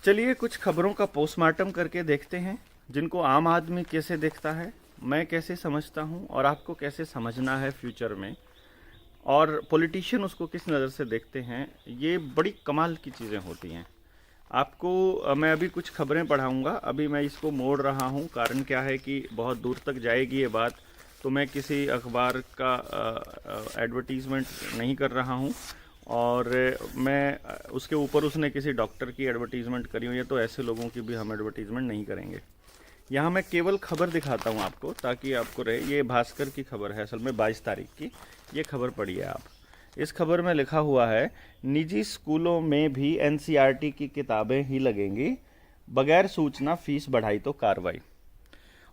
चलिए कुछ खबरों का पोस्टमार्टम करके देखते हैं, जिनको आम आदमी कैसे देखता है, मैं कैसे समझता हूं और आपको कैसे समझना है फ्यूचर में, और पॉलिटिशियन उसको किस नज़र से देखते हैं। ये बड़ी कमाल की चीज़ें होती हैं। आपको मैं अभी कुछ खबरें पढ़ाऊंगा। अभी मैं इसको मोड़ रहा हूं, कारण क्या है कि बहुत दूर तक जाएगी ये बात, तो मैं किसी अखबार का एडवर्टीज़मेंट नहीं कर रहा हूं। और मैं उसके ऊपर उसने किसी डॉक्टर की एडवर्टीज़मेंट करी हुई है, तो ऐसे लोगों की भी हम एडवर्टीज़मेंट नहीं करेंगे। यहाँ मैं केवल खबर दिखाता हूँ आपको, ताकि आपको रहे। ये भास्कर की खबर है, असल में 22 तारीख की। ये खबर पढ़िए आप। इस खबर में लिखा हुआ है, निजी स्कूलों में भी एनसीईआरटी की किताबें ही लगेंगी, बगैर सूचना फीस बढ़ाई तो कार्रवाई।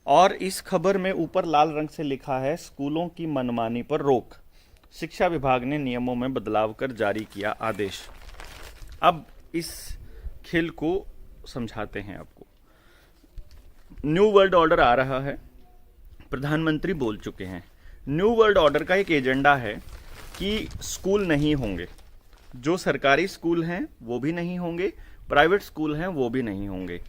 और इस खबर में ऊपर लाल रंग से लिखा है, स्कूलों की मनमानी पर रोक, शिक्षा विभाग ने नियमों में बदलाव कर जारी किया आदेश। अब इस खेल को समझाते हैं आपको। न्यू वर्ल्ड ऑर्डर आ रहा है, प्रधानमंत्री बोल चुके हैं। न्यू वर्ल्ड ऑर्डर का एक एजेंडा है कि स्कूल नहीं होंगे, जो सरकारी स्कूल हैं वो भी नहीं होंगे, प्राइवेट स्कूल हैं वो भी नहीं होंगे।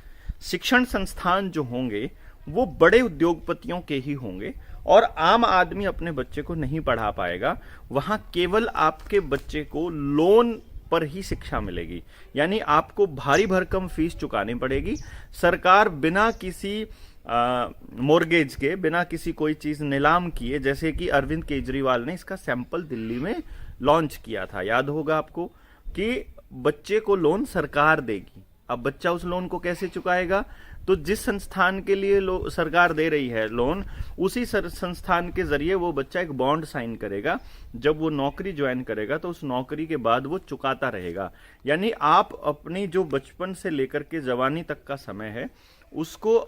शिक्षण संस्थान जो होंगे वो बड़े उद्योगपतियों के ही होंगे, और आम आदमी अपने बच्चे को नहीं पढ़ा पाएगा। वहां केवल आपके बच्चे को लोन पर ही शिक्षा मिलेगी, यानी आपको भारी भरकम फीस चुकानी पड़ेगी। सरकार बिना किसी मोर्गेज के, बिना किसी कोई चीज नीलाम किए, जैसे कि अरविंद केजरीवाल ने इसका सैंपल दिल्ली में लॉन्च किया था, याद होगा आपको, कि बच्चे को लोन सरकार देगी। अब बच्चा उस लोन को कैसे चुकाएगा? तो जिस संस्थान के लिए सरकार दे रही है लोन, उसी संस्थान के जरिए वो बच्चा एक बॉन्ड साइन करेगा। जब वो नौकरी ज्वाइन करेगा तो उस नौकरी के बाद वो चुकाता रहेगा। यानी आप अपनी जो बचपन से लेकर के जवानी तक का समय है, उसको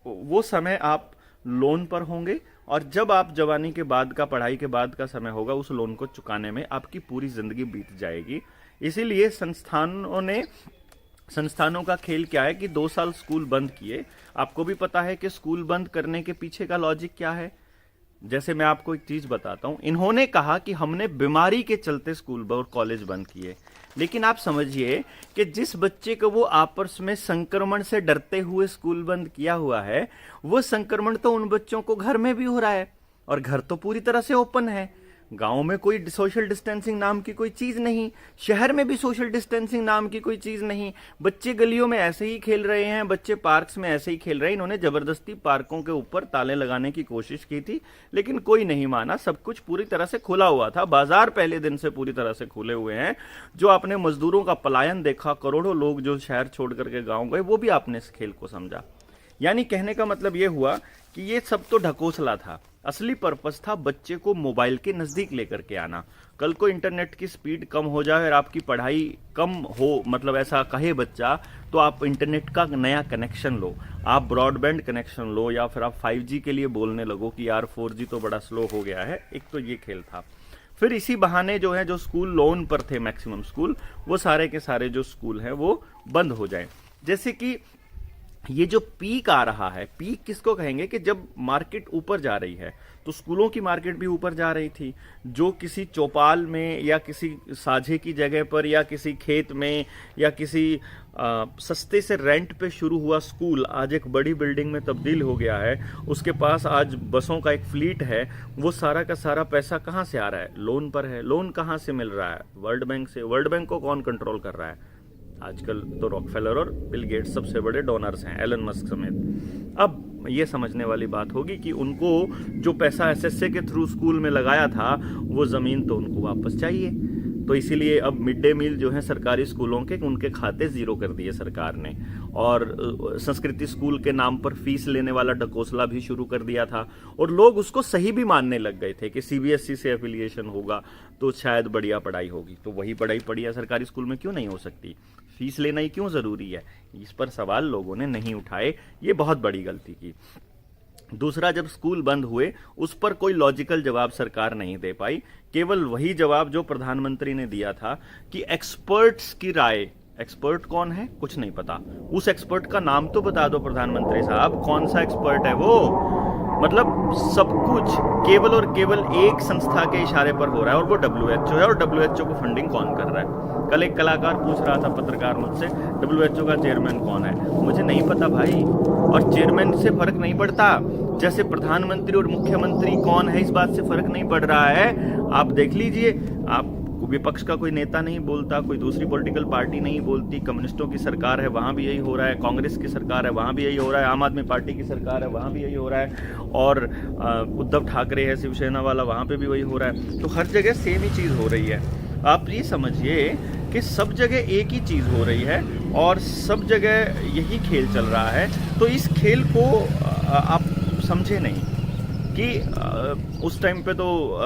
वो समय आप लोन पर होंगे, और जब आप जवानी के बाद का, पढ़ाई के बाद का समय होगा, उस लोन को चुकाने में आपकी पूरी जिंदगी बीत जाएगी। इसीलिए संस्थानों का खेल क्या है कि 2 साल स्कूल बंद किए। आपको भी पता है कि स्कूल बंद करने के पीछे का लॉजिक क्या है। जैसे मैं आपको एक चीज बताता हूं, इन्होंने कहा कि हमने बीमारी के चलते स्कूल और कॉलेज बंद किए, लेकिन आप समझिए कि जिस बच्चे को वो आपस में संक्रमण से डरते हुए स्कूल बंद किया हुआ है, वो संक्रमण तो उन बच्चों को घर में भी हो रहा है, और घर तो पूरी तरह से ओपन है। गांव में कोई सोशल डिस्टेंसिंग नाम की कोई चीज नहीं, शहर में भी सोशल डिस्टेंसिंग नाम की कोई चीज नहीं। बच्चे गलियों में ऐसे ही खेल रहे हैं, बच्चे पार्क्स में ऐसे ही खेल रहे हैं। इन्होंने जबरदस्ती पार्कों के ऊपर ताले लगाने की कोशिश की थी, लेकिन कोई नहीं माना। सब कुछ पूरी तरह से खुला हुआ था। बाजार पहले दिन से पूरी तरह से खुले हुए हैं। जो आपने मजदूरों का पलायन देखा, करोड़ों लोग जो शहर छोड़ करके गाँव गए, वो भी आपने इस खेल को समझा। यानी कहने का मतलब यह हुआ कि ये सब तो ढकोसला था। असली पर्पस था बच्चे को मोबाइल के नजदीक लेकर के आना। कल को इंटरनेट की स्पीड कम हो जाए और आपकी पढ़ाई कम हो, मतलब ऐसा कहे बच्चा, तो आप इंटरनेट का नया कनेक्शन लो, आप ब्रॉडबैंड कनेक्शन लो, या फिर आप 5G के लिए बोलने लगो कि यार 4G तो बड़ा स्लो हो गया है। एक तो ये खेल था। फिर इसी बहाने जो है, जो स्कूल लोन पर थे मैक्सिमम स्कूल, वो सारे के सारे जो स्कूल हैं वो बंद हो जाए। जैसे कि ये जो पीक आ रहा है, पीक किसको कहेंगे कि जब मार्केट ऊपर जा रही है, तो स्कूलों की मार्केट भी ऊपर जा रही थी। जो किसी चौपाल में या किसी साझे की जगह पर या किसी खेत में या किसी सस्ते से रेंट पे शुरू हुआ स्कूल आज एक बड़ी बिल्डिंग में तब्दील हो गया है। उसके पास आज बसों का एक फ्लीट है। वो सारा का सारा पैसा कहाँ से आ रहा है? लोन पर है। लोन कहाँ से मिल रहा है? वर्ल्ड बैंक से। वर्ल्ड बैंक को कौन कंट्रोल कर रहा है? आजकल तो रॉकफेलर और बिल गेट्स सबसे बड़े डोनर्स हैं, एलन मस्क समेत। अब ये समझने वाली बात होगी कि उनको जो पैसा एसएसए के थ्रू स्कूल में लगाया था, वो जमीन तो उनको वापस चाहिए। तो इसीलिए अब मिड डे मील जो है सरकारी स्कूलों के, उनके खाते जीरो कर दिए सरकार ने, और संस्कृति स्कूल के नाम पर फीस लेने वाला ढकोसला भी शुरू कर दिया था। और लोग उसको सही भी मानने लग गए थे कि सीबीएसई से एफिलिएशन होगा तो शायद बढ़िया पढ़ाई होगी। तो वही पढ़ाई बढ़िया सरकारी स्कूल में क्यों नहीं हो सकती? फीस लेना ही क्यों जरूरी है? इस पर सवाल लोगों ने नहीं उठाए। ये बहुत बड़ी गलती की। दूसरा, जब स्कूल बंद हुए उस पर कोई लॉजिकल जवाब सरकार नहीं दे पाई। केवल वही जवाब जो प्रधानमंत्री ने दिया था कि एक्सपर्ट्स की राय। एक्सपर्ट कौन है? कुछ नहीं पता। उस एक्सपर्ट का नाम तो बता दो प्रधानमंत्री साहब, कौन सा एक्सपर्ट है वो? मतलब सब कुछ केवल और केवल एक संस्था के इशारे पर हो रहा है और वो WHO है। और WHO को फंडिंग कौन कर रहा है? कल एक कलाकार पूछ रहा था, पत्रकार मुझसे, WHO का चेयरमैन कौन है? मुझे नहीं पता भाई। और चेयरमैन से फर्क नहीं पड़ता, जैसे प्रधानमंत्री और मुख्यमंत्री कौन है इस बात से फर्क नहीं पड़ रहा है। आप देख लीजिए, आप विपक्ष का कोई नेता नहीं बोलता, कोई दूसरी पॉलिटिकल पार्टी नहीं बोलती, कम्युनिस्टों की सरकार है वहां भी यही हो रहा है, कांग्रेस की सरकार है वहां भी यही हो रहा है, आम आदमी पार्टी की सरकार है वहां भी यही हो रहा है, और उद्धव ठाकरे है शिवसेना वाला, वहां पे भी वही हो रहा है। तो हर जगह सेम ही चीज हो रही है। आप ये समझिए कि सब जगह एक ही चीज हो रही है और सब जगह यही खेल चल रहा है। तो इस खेल को आप समझे नहीं कि उस टाइम पे तो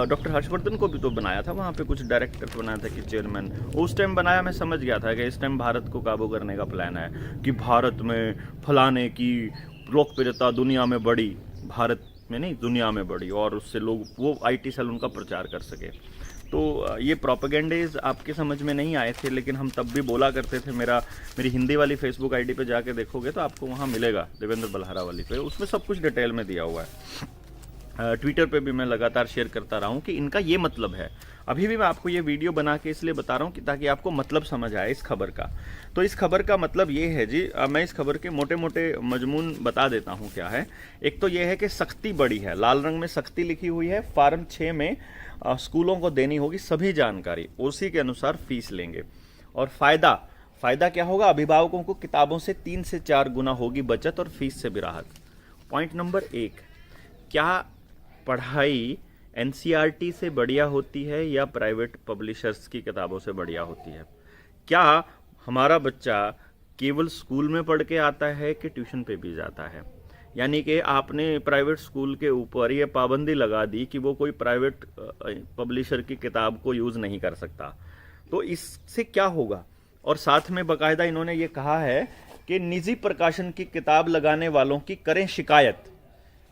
डॉक्टर हर्षवर्धन को भी तो बनाया था, वहाँ पे कुछ डायरेक्टर बनाया था कि चेयरमैन, उस टाइम बनाया, मैं समझ गया था कि इस टाइम भारत को काबू करने का प्लान है कि भारत में फलाने की लोकप्रियता दुनिया में बढ़ी, भारत में नहीं दुनिया में बढ़ी, और उससे लोग वो IT सेल उनका प्रचार कर सके। तो ये प्रोपेगेंडेज आपके समझ में नहीं आए थे, लेकिन हम तब भी बोला करते थे। मेरी हिंदी वाली फेसबुक ID पे जाके देखोगे तो आपको वहाँ मिलेगा, देवेंद्र बल्हारा वाली पे, उसमें सब कुछ डिटेल में दिया हुआ है। ट्विटर पे भी मैं लगातार शेयर करता रहा हूँ कि इनका ये मतलब है। अभी भी मैं आपको ये वीडियो बना के इसलिए बता रहा हूँ कि ताकि आपको मतलब समझ आए इस खबर का। तो इस खबर का मतलब ये है जी, मैं इस खबर के मोटे मोटे मजमून बता देता हूँ क्या है। एक तो ये है कि सख्ती बड़ी है, लाल रंग में सख्ती लिखी हुई है, फॉर्म 6 में स्कूलों को देनी होगी सभी जानकारी, उसी के अनुसार फीस लेंगे। और फायदा क्या होगा? अभिभावकों को किताबों से 3 से 4 गुना होगी बचत और फीस से भी राहत। पॉइंट नंबर 1, क्या पढ़ाई NCERT से बढ़िया होती है या प्राइवेट पब्लिशर्स की किताबों से बढ़िया होती है? क्या हमारा बच्चा केवल स्कूल में पढ़ के आता है कि ट्यूशन पे भी जाता है? यानी कि आपने प्राइवेट स्कूल के ऊपर ये पाबंदी लगा दी कि वो कोई प्राइवेट पब्लिशर की किताब को यूज़ नहीं कर सकता। तो इससे क्या होगा? और साथ में बाकायदा इन्होंने ये कहा है कि निजी प्रकाशन की किताब लगाने वालों की करें शिकायत।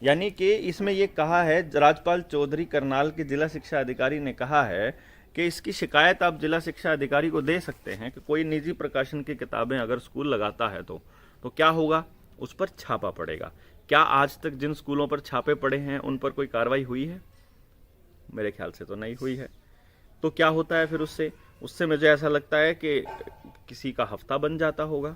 यानी कि इसमें यह कहा है, राजपाल चौधरी करनाल के जिला शिक्षा अधिकारी ने कहा है कि इसकी शिकायत आप जिला शिक्षा अधिकारी को दे सकते हैं कि कोई निजी प्रकाशन की किताबें अगर स्कूल लगाता है तो क्या होगा? उस पर छापा पड़ेगा। क्या आज तक जिन स्कूलों पर छापे पड़े हैं उन पर कोई कार्रवाई हुई है? मेरे ख्याल से तो नहीं हुई है। तो क्या होता है फिर उससे मुझे ऐसा लगता है कि किसी का हफ्ता बन जाता होगा।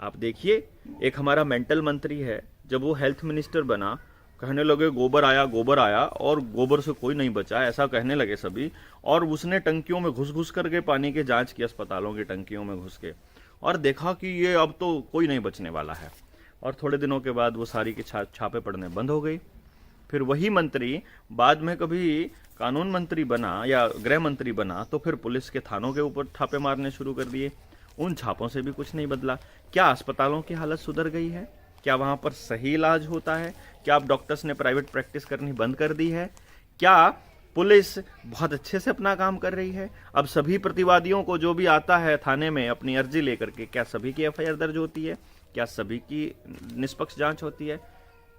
आप देखिए, एक हमारा मेंटल मंत्री है, जब वो हेल्थ मिनिस्टर बना, कहने लगे गोबर आया और गोबर से कोई नहीं बचा, ऐसा कहने लगे सभी। और उसने टंकियों में घुस करके पानी के जांच की, अस्पतालों की टंकियों में घुस के, और देखा कि ये अब तो कोई नहीं बचने वाला है। और थोड़े दिनों के बाद वो सारी की छापे पड़ने बंद हो गई। फिर वही मंत्री बाद में कभी कानून मंत्री बना या गृह मंत्री बना तो फिर पुलिस के थानों के ऊपर छापे मारने शुरू कर दिए। उन छापों से भी कुछ नहीं बदला। क्या अस्पतालों की हालत सुधर गई है? क्या वहां पर सही इलाज होता है? क्या अब डॉक्टर्स ने प्राइवेट प्रैक्टिस करनी बंद कर दी है? क्या पुलिस बहुत अच्छे से अपना काम कर रही है? अब सभी प्रतिवादियों को जो भी आता है थाने में अपनी अर्जी लेकर के, क्या सभी की FIR दर्ज होती है? क्या सभी की निष्पक्ष जांच होती है?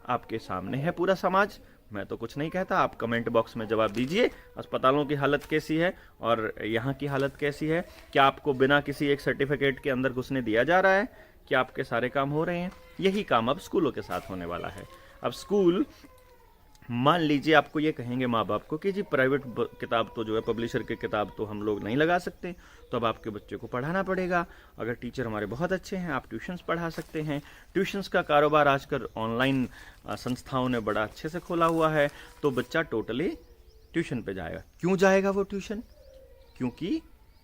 आपके सामने है पूरा समाज। मैं तो कुछ नहीं कहता, आप कमेंट बॉक्स में जवाब दीजिए। अस्पतालों की हालत कैसी है और यहाँ की हालत कैसी है? क्या आपको बिना किसी एक सर्टिफिकेट के अंदर घुसने दिया जा रहा है? क्या आपके सारे काम हो रहे हैं? यही काम अब स्कूलों के साथ होने वाला है। अब स्कूल, मान लीजिए आपको ये कहेंगे माँ बाप को कि जी प्राइवेट किताब तो जो है, पब्लिशर की किताब तो हम लोग नहीं लगा सकते, तो अब आपके बच्चे को पढ़ाना पड़ेगा। अगर टीचर हमारे बहुत अच्छे हैं, आप ट्यूशन्स पढ़ा सकते हैं। ट्यूशन्स का कारोबार आजकल ऑनलाइन संस्थाओं ने बड़ा अच्छे से खोला हुआ है, तो बच्चा टोटली ट्यूशन पे जाएगा। क्यों जाएगा वो ट्यूशन? क्योंकि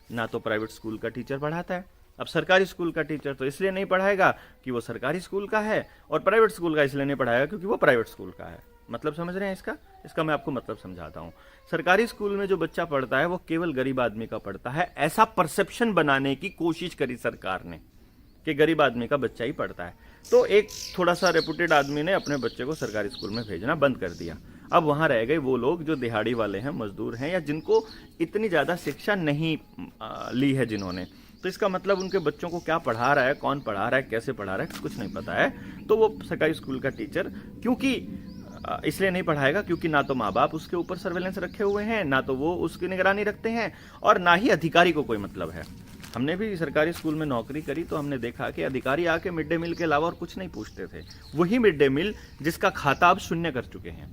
ना तो प्राइवेट स्कूल का टीचर पढ़ाता है। अब सरकारी स्कूल का टीचर तो इसलिए नहीं पढ़ाएगा कि वो सरकारी स्कूल का है, और प्राइवेट स्कूल का इसलिए नहीं पढ़ाएगा क्योंकि वो प्राइवेट स्कूल का है। मतलब समझ रहे हैं इसका मैं आपको मतलब समझाता हूँ। सरकारी स्कूल में जो बच्चा पढ़ता है वो केवल गरीब आदमी का पढ़ता है, ऐसा परसेप्शन बनाने की कोशिश करी सरकार ने कि गरीब आदमी का बच्चा ही पढ़ता है। तो एक थोड़ा सा रेपुटेड आदमी ने अपने बच्चे को सरकारी स्कूल में भेजना बंद कर दिया। अब वहां रह गए वो लोग जो दिहाड़ी वाले हैं, मजदूर हैं, या जिनको इतनी ज्यादा शिक्षा नहीं ली है जिन्होंने। तो इसका मतलब उनके बच्चों को क्या पढ़ा रहा है, कौन पढ़ा रहा है, कैसे पढ़ा रहा है, कुछ नहीं पता है। तो वो सरकारी स्कूल का टीचर क्योंकि इसलिए नहीं पढ़ाएगा क्योंकि ना तो माँ बाप उसके ऊपर सर्वेलेंस रखे हुए हैं, ना तो वो उसकी निगरानी रखते हैं, और ना ही अधिकारी को कोई मतलब है। हमने भी सरकारी स्कूल में नौकरी करी तो हमने देखा कि अधिकारी आके मिड डे मील के अलावा और कुछ नहीं पूछते थे। वही मिड डे मील जिसका खाता अब शून्य कर चुके हैं।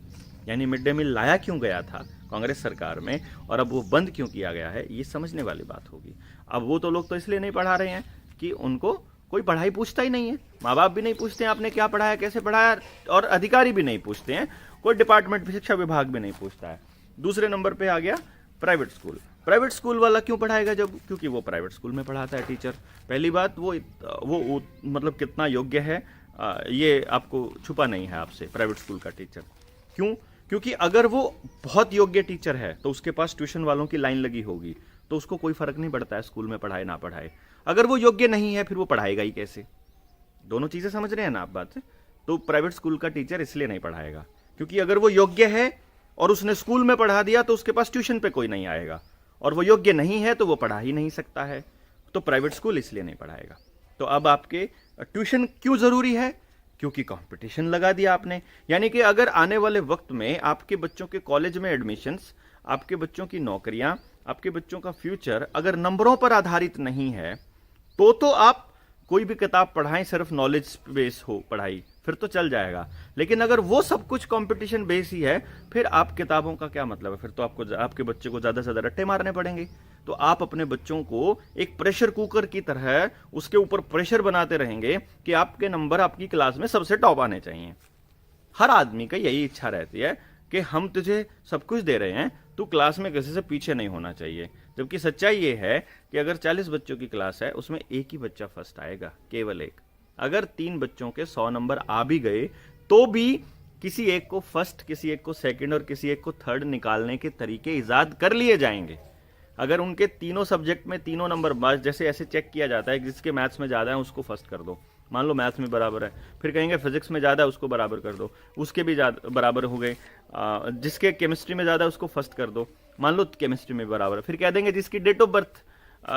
यानी मिड डे मील लाया क्यों गया था कांग्रेस सरकार में और अब वो बंद क्यों किया गया है, ये समझने वाली बात होगी। अब वो तो लोग तो इसलिए नहीं पढ़ा रहे हैं कि उनको कोई पढ़ाई पूछता ही नहीं है। माँ बाप भी नहीं पूछते हैं आपने क्या पढ़ाया, कैसे पढ़ाया, और अधिकारी भी नहीं पूछते हैं, कोई डिपार्टमेंट शिक्षा विभाग भी नहीं पूछता है। दूसरे नंबर पे आ गया प्राइवेट स्कूल। प्राइवेट स्कूल वाला क्यों पढ़ाएगा जब, क्योंकि वो प्राइवेट स्कूल में पढ़ाता है टीचर। पहली बात वो मतलब कितना योग्य है ये आपको छुपा नहीं है आपसे, प्राइवेट स्कूल का टीचर। क्यों? क्योंकि अगर वो बहुत योग्य टीचर है तो उसके पास ट्यूशन वालों की लाइन लगी होगी, तो उसको कोई फर्क नहीं पड़ता है स्कूल में पढ़ाए ना पढ़ाए। अगर वो योग्य नहीं है फिर वो पढ़ाएगा ही कैसे? दोनों चीजें समझ रहे हैं ना आप बात से? तो प्राइवेट स्कूल का टीचर इसलिए नहीं पढ़ाएगा क्योंकि अगर वो योग्य है और उसने स्कूल में पढ़ा दिया तो उसके पास ट्यूशन पे कोई नहीं आएगा, और वो योग्य नहीं है तो वो पढ़ा ही नहीं सकता है, तो प्राइवेट स्कूल इसलिए नहीं पढ़ाएगा। तो अब आपके ट्यूशन क्यों जरूरी है? क्योंकि कंपटीशन लगा दिया आपने। यानी कि अगर आने वाले वक्त में आपके बच्चों के कॉलेज में एडमिशंस, आपके बच्चों की नौकरियां, आपके बच्चों का फ्यूचर अगर नंबरों पर आधारित नहीं है तो आप कोई भी किताब पढ़ाएं, सिर्फ नॉलेज बेस हो पढ़ाई, फिर तो चल जाएगा। लेकिन अगर वो सब कुछ कंपटीशन बेस ही है फिर आप किताबों का क्या मतलब है? फिर तो आपको आपके बच्चे को ज्यादा से ज्यादा रट्टे मारने पड़ेंगे। तो आप अपने बच्चों को एक प्रेशर कुकर की तरह उसके ऊपर प्रेशर बनाते रहेंगे कि आपके नंबर आपकी क्लास में सबसे टॉप आने चाहिए। हर आदमी का यही इच्छा रहती है कि हम तुझे सब कुछ दे रहे हैं, तू क्लास में किसी से पीछे नहीं होना चाहिए। जबकि सच्चाई ये है कि अगर 40 बच्चों की क्लास है उसमें एक ही बच्चा फर्स्ट आएगा, केवल एक। अगर 3 बच्चों के 100 नंबर आ भी गए तो भी किसी एक को फर्स्ट, किसी एक को सेकंड और किसी एक को थर्ड निकालने के तरीके इजाद कर लिए जाएंगे। अगर उनके तीनों सब्जेक्ट में तीनों नंबर बस जैसे ऐसे चेक किया जाता है, जिसके मैथ्स में ज्यादा है उसको फर्स्ट कर दो, मान लो मैथ्स में बराबर है, फिर कहेंगे फिजिक्स में ज्यादा है उसको बराबर कर दो, उसके भी बराबर हो गए, जिसके केमिस्ट्री में ज्यादा है उसको फर्स्ट कर दो, मान लो केमिस्ट्री में बराबर है, फिर कह देंगे जिसकी डेट ऑफ बर्थ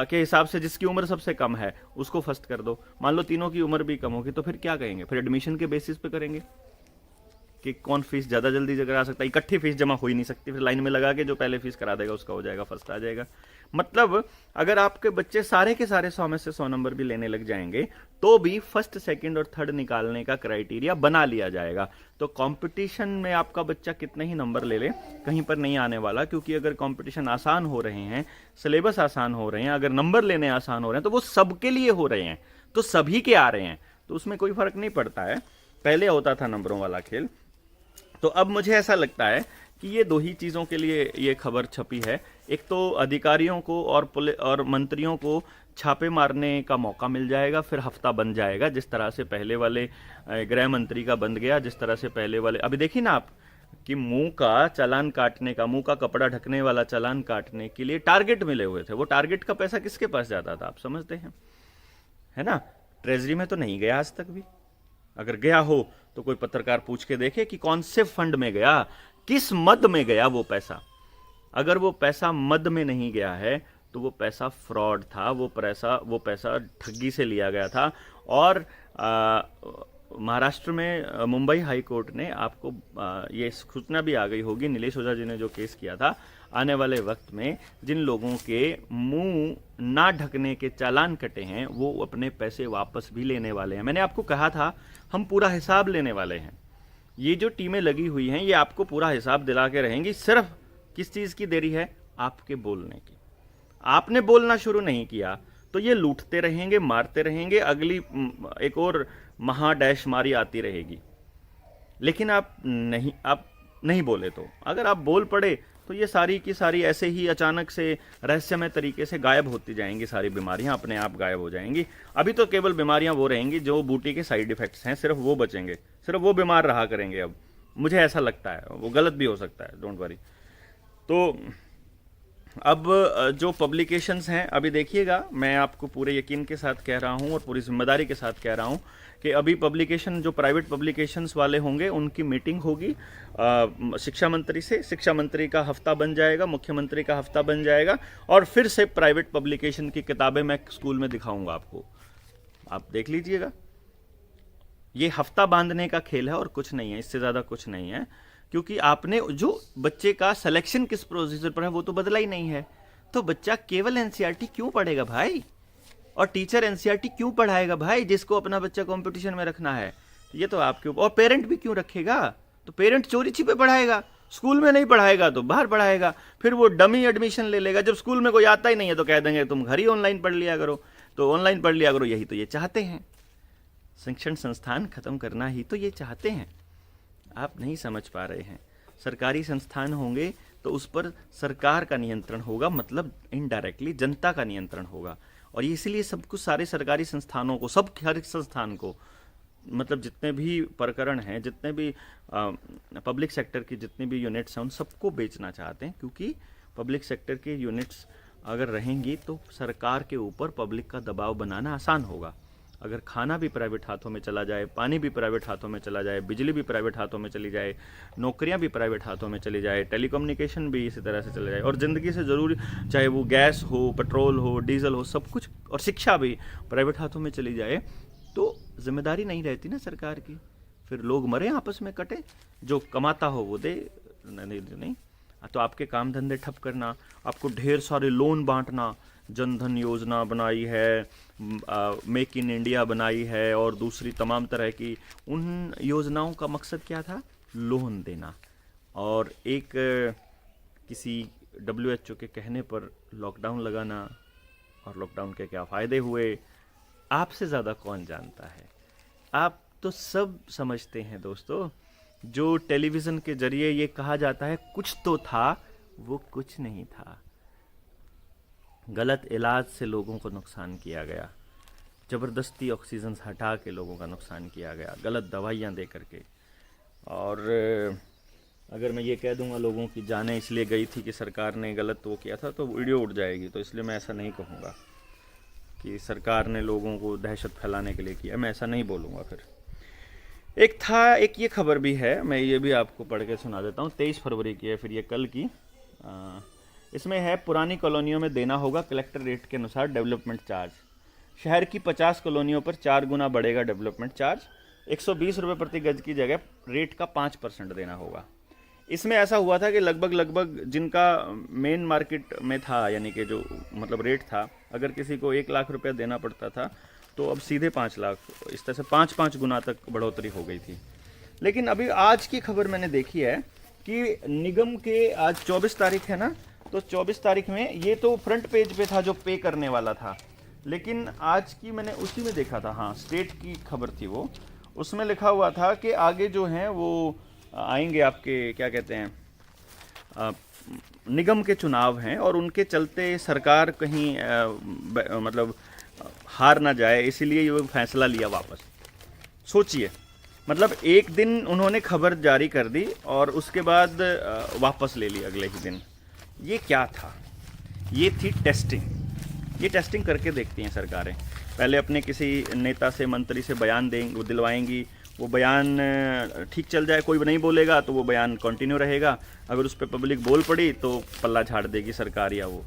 के हिसाब से जिसकी उम्र सबसे कम है उसको फर्स्ट कर दो, मान लो तीनों की उम्र भी कम होगी, तो फिर क्या कहेंगे? फिर एडमिशन के बेसिस पे करेंगे कि कौन फीस ज्यादा जल्दी करा सकता है। इकट्ठी फीस जमा हो ही नहीं सकती, फिर लाइन में लगा के जो पहले फीस करा देगा उसका हो जाएगा, फर्स्ट आ जाएगा। मतलब अगर आपके बच्चे सारे के सारे 100 में से 100 नंबर भी लेने लग जाएंगे तो भी फर्स्ट, सेकंड और थर्ड निकालने का क्राइटेरिया बना लिया जाएगा। तो कंपटीशन में आपका बच्चा कितने ही नंबर ले ले कहीं पर नहीं आने वाला, क्योंकि अगर कंपटीशन आसान हो रहे हैं, सिलेबस आसान हो रहे हैं, अगर नंबर लेने आसान हो रहे हैं तो वो सबके लिए हो रहे हैं, तो सभी के आ रहे हैं, तो उसमें कोई फर्क नहीं पड़ता है। पहले होता था नंबरों वाला खेल। तो अब मुझे ऐसा लगता है कि ये दो ही चीज़ों के लिए ये खबर छपी है। एक तो अधिकारियों को और मंत्रियों को छापे मारने का मौका मिल जाएगा, फिर हफ्ता बन जाएगा, जिस तरह से पहले वाले गृह मंत्री का बंद गया, जिस तरह से पहले वाले, अभी देखिए ना आप कि मुंह का चालान काटने का, मुंह का कपड़ा ढकने वाला चालान काटने के लिए टारगेट मिले हुए थे। वो टारगेट का पैसा किसके पास जाता था आप समझते हैं, है ना? ट्रेजरी में तो नहीं गया आज तक भी। अगर गया हो तो कोई पत्रकार पूछ के देखे कि कौन से फंड में गया, किस मद में गया वो पैसा। अगर वो पैसा मद में नहीं गया है तो वो पैसा फ्रॉड था, वो पैसा ठगी से लिया गया था। और महाराष्ट्र में मुंबई हाई कोर्ट ने आपको ये सूचना भी आ गई होगी, नीलेश ओझा जी ने जो केस किया था, आने वाले वक्त में जिन लोगों के मुंह ना ढकने के चालान कटे हैं वो अपने पैसे वापस भी लेने वाले हैं। मैंने आपको कहा था हम पूरा हिसाब लेने वाले हैं। ये जो टीमें लगी हुई हैं ये आपको पूरा हिसाब दिला के रहेंगी। सिर्फ किस चीज की देरी है? आपके बोलने की। आपने बोलना शुरू नहीं किया तो ये लूटते रहेंगे, मारते रहेंगे, अगली एक और महाडैश मारी आती रहेगी। लेकिन आप नहीं बोले तो, अगर आप बोल पड़े तो ये सारी की सारी ऐसे ही अचानक से रहस्यमय तरीके से गायब होती जाएंगी, सारी बीमारियां अपने आप गायब हो जाएंगी। अभी तो केवल बीमारियां वो रहेंगी जो बूटी के साइड इफेक्ट्स हैं, सिर्फ वो बचेंगे, सिर्फ वो बीमार रहा करेंगे। अब मुझे ऐसा लगता है, वो गलत भी हो सकता है, डोंट वरी। तो अब जो पब्लिकेशंस हैं, अभी देखिएगा, मैं आपको पूरे यकीन के साथ कह रहा हूं और पूरी जिम्मेदारी के साथ कह रहा हूं कि अभी पब्लिकेशन, जो प्राइवेट पब्लिकेशंस वाले होंगे उनकी मीटिंग होगी शिक्षा मंत्री से। शिक्षा मंत्री का हफ्ता बन जाएगा, मुख्यमंत्री का हफ्ता बन जाएगा, और फिर से प्राइवेट पब्लिकेशन की किताबें मैं स्कूल में दिखाऊंगा आपको, आप देख लीजिएगा। ये हफ्ता बांधने का खेल है और कुछ नहीं है, इससे ज्यादा कुछ नहीं है। क्योंकि आपने जो बच्चे का सिलेक्शन किस प्रोसीजर पर है वो तो बदला ही नहीं है, तो बच्चा केवल एनसीईआरटी क्यों पढ़ेगा भाई? और टीचर एनसीईआरटी क्यों पढ़ाएगा भाई, जिसको अपना बच्चा कंपटीशन में रखना है? ये तो आपके ऊपर। और पेरेंट भी क्यों रखेगा? तो पेरेंट चोरी छिपे पढ़ाएगा, स्कूल में नहीं पढ़ाएगा तो बाहर पढ़ाएगा, फिर वो डमी एडमिशन ले लेगा। जब स्कूल में कोई आता ही नहीं है तो कह देंगे तुम घर ही ऑनलाइन पढ़ लिया करो, तो ऑनलाइन पढ़ लिया करो। यही तो ये चाहते हैं, शिक्षण संस्थान खत्म करना ही तो ये चाहते हैं। आप नहीं समझ पा रहे हैं। सरकारी संस्थान होंगे तो उस पर सरकार का नियंत्रण होगा, मतलब इनडायरेक्टली जनता का नियंत्रण होगा। और इसलिए सब कुछ, सारे सरकारी संस्थानों को, सब हर संस्थान को, मतलब जितने भी प्रकरण हैं, जितने भी पब्लिक सेक्टर की जितने भी यूनिट्स हैं, उन सबको बेचना चाहते हैं। क्योंकि पब्लिक सेक्टर के यूनिट्स अगर रहेंगी तो सरकार के ऊपर पब्लिक का दबाव बनाना आसान होगा। अगर खाना भी प्राइवेट हाथों में चला जाए, पानी भी प्राइवेट हाथों में चला जाए, बिजली भी प्राइवेट हाथों में चली जाए, नौकरियां भी प्राइवेट हाथों में चली जाए, टेलीकम्युनिकेशन भी इसी तरह से चला जाए, और ज़िंदगी से ज़रूरी, चाहे वो गैस हो, पेट्रोल हो, डीजल हो, सब कुछ, और शिक्षा भी प्राइवेट हाथों में चली जाए, तो जिम्मेदारी नहीं रहती ना सरकार की। फिर लोग मरे, आपस में कटे, जो कमाता हो वो दे, नहीं तो आपके काम धंधे ठप करना, आपको ढेर सारे लोन बांटना, जनधन योजना बनाई है, मेक इन इंडिया बनाई है, और दूसरी तमाम तरह की उन योजनाओं का मकसद क्या था? लोन देना। और एक किसी WHO के कहने पर लॉकडाउन लगाना, और लॉकडाउन के क्या फ़ायदे हुए आपसे ज़्यादा कौन जानता है? आप तो सब समझते हैं दोस्तों। जो टेलीविज़न के जरिए ये कहा जाता है कुछ तो था, वो कुछ नहीं था। गलत इलाज से लोगों को नुकसान किया गया, ज़बरदस्ती ऑक्सीजन हटा के लोगों का नुकसान किया गया, गलत दवाइयाँ दे करके। और अगर मैं ये कह दूंगा लोगों की जानें इसलिए गई थी कि सरकार ने गलत वो किया था, तो वीडियो उठ जाएगी। तो इसलिए मैं ऐसा नहीं कहूँगा कि सरकार ने लोगों को दहशत फैलाने के लिए किया, मैं ऐसा नहीं बोलूँगा। फिर एक ये खबर भी है, मैं ये भी आपको पढ़ के सुना देता हूँ। 23 फरवरी की है, फिर ये कल की। इसमें है, पुरानी कॉलोनियों में देना होगा कलेक्टर रेट के अनुसार डेवलपमेंट चार्ज। शहर की 50 कॉलोनियों पर 4 गुना बढ़ेगा डेवलपमेंट चार्ज। 120 रुपये प्रति गज की जगह रेट का 5% देना होगा। इसमें ऐसा हुआ था कि लगभग जिनका मेन मार्केट में था, यानी कि जो मतलब रेट था, अगर किसी को 1 लाख रुपया देना पड़ता था तो अब सीधे 5 लाख, इस तरह से 5 गुना तक बढ़ोतरी हो गई थी। लेकिन अभी आज की खबर मैंने देखी है कि निगम के, आज 24 तारीख है ना, तो 24 तारीख में ये तो फ्रंट पेज पे था जो पे करने वाला था, लेकिन आज की मैंने उसी में देखा था, हाँ स्टेट की खबर थी वो, उसमें लिखा हुआ था कि आगे जो हैं वो आएंगे, आपके क्या कहते हैं, निगम के चुनाव हैं, और उनके चलते सरकार कहीं मतलब हार ना जाए, इसीलिए ये फैसला लिया वापस। सोचिए, मतलब एक दिन उन्होंने खबर जारी कर दी और उसके बाद वापस ले ली अगले ही दिन। ये क्या था? ये थी टेस्टिंग। ये टेस्टिंग करके देखती हैं सरकारें। पहले अपने किसी नेता से, मंत्री से बयान देंगे, वो दिलवाएंगी, वो बयान ठीक चल जाए, कोई नहीं बोलेगा तो वो बयान कंटिन्यू रहेगा, अगर उस पर पब्लिक बोल पड़ी तो पल्ला झाड़ देगी सरकार, या वो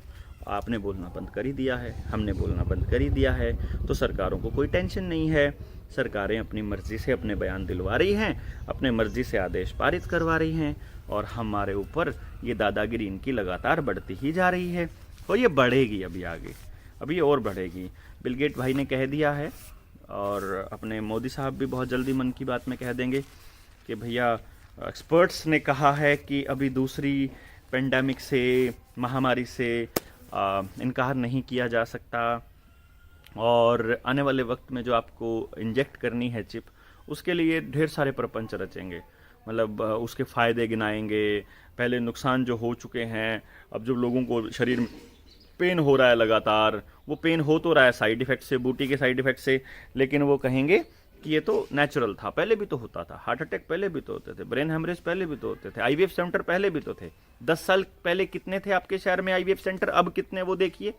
आपने बोलना बंद कर ही दिया है, हमने बोलना बंद कर ही दिया है, तो सरकारों को कोई टेंशन नहीं है। सरकारें अपनी मर्जी से अपने बयान दिलवा रही हैं, अपने मर्जी से आदेश पारित करवा रही हैं, और हमारे ऊपर ये दादागिरी इनकी लगातार बढ़ती ही जा रही है, और ये बढ़ेगी अभी आगे, अभी और बढ़ेगी। बिल गेट भाई ने कह दिया है, और अपने मोदी साहब भी बहुत जल्दी मन की बात में कह देंगे कि भैया एक्सपर्ट्स ने कहा है कि अभी दूसरी पेंडेमिक से, महामारी से इनकार नहीं किया जा सकता, और आने वाले वक्त में जो आपको इंजेक्ट करनी है चिप, उसके लिए ढेर सारे प्रपंच रचेंगे, मतलब उसके फ़ायदे गिनाएंगे, पहले नुकसान जो हो चुके हैं, अब जो लोगों को शरीर में पेन हो रहा है लगातार, वो पेन हो तो रहा है साइड इफ़ेक्ट से, बूटी के साइड इफ़ेक्ट से, लेकिन वो कहेंगे कि ये तो नेचुरल था, पहले भी तो होता था, हार्ट अटैक पहले भी तो होते थे, ब्रेन हेमरेज पहले भी तो होते थे, IVF सेंटर पहले भी तो थे। 10 साल पहले कितने थे आपके शहर में IVF सेंटर, अब कितने वो देखिए,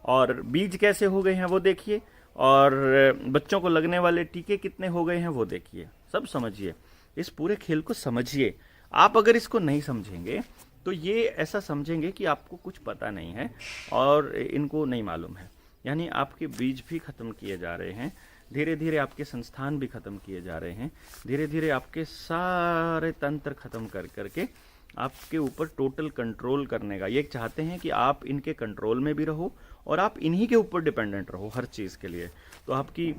और बीज कैसे हो गए हैं वो देखिए, और बच्चों को लगने वाले टीके कितने हो गए हैं वो देखिए। सब समझिए, इस पूरे खेल को समझिए। आप अगर इसको नहीं समझेंगे तो ये ऐसा समझेंगे कि आपको कुछ पता नहीं है और इनको नहीं मालूम है, यानी आपके बीज भी खत्म किए जा रहे हैं, धीरे धीरे आपके संस्थान भी खत्म किए जा रहे हैं, धीरे धीरे आपके सारे तंत्र खत्म कर करके आपके ऊपर टोटल कंट्रोल करने का। ये चाहते हैं कि आप इनके कंट्रोल में भी रहो और आप इन्हीं के ऊपर डिपेंडेंट रहो हर चीज़ के लिए। तो आपकी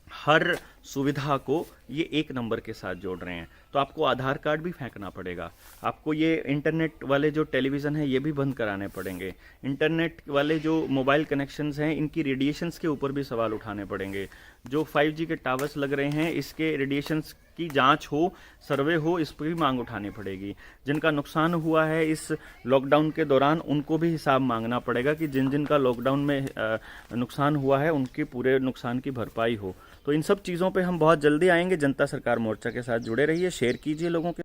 हर सुविधा को ये एक नंबर के साथ जोड़ रहे हैं। तो आपको आधार कार्ड भी फेंकना पड़ेगा, आपको ये इंटरनेट वाले जो टेलीविज़न है ये भी बंद कराने पड़ेंगे, इंटरनेट वाले जो मोबाइल कनेक्शंस हैं इनकी रेडिएशंस के ऊपर भी सवाल उठाने पड़ेंगे, जो 5G के टावर्स लग रहे हैं इसके रेडिएशंस की जांच हो, सर्वे हो, इस पर भी मांग उठानी पड़ेगी। जिनका नुकसान हुआ है इस लॉकडाउन के दौरान उनको भी हिसाब मांगना पड़ेगा कि जिन जिन का लॉकडाउन में नुकसान हुआ है उनके पूरे नुकसान की भरपाई हो। तो इन सब चीज़ों पे हम बहुत जल्दी आएंगे। जनता सरकार मोर्चा के साथ जुड़े रहिए, शेयर कीजिए लोगों के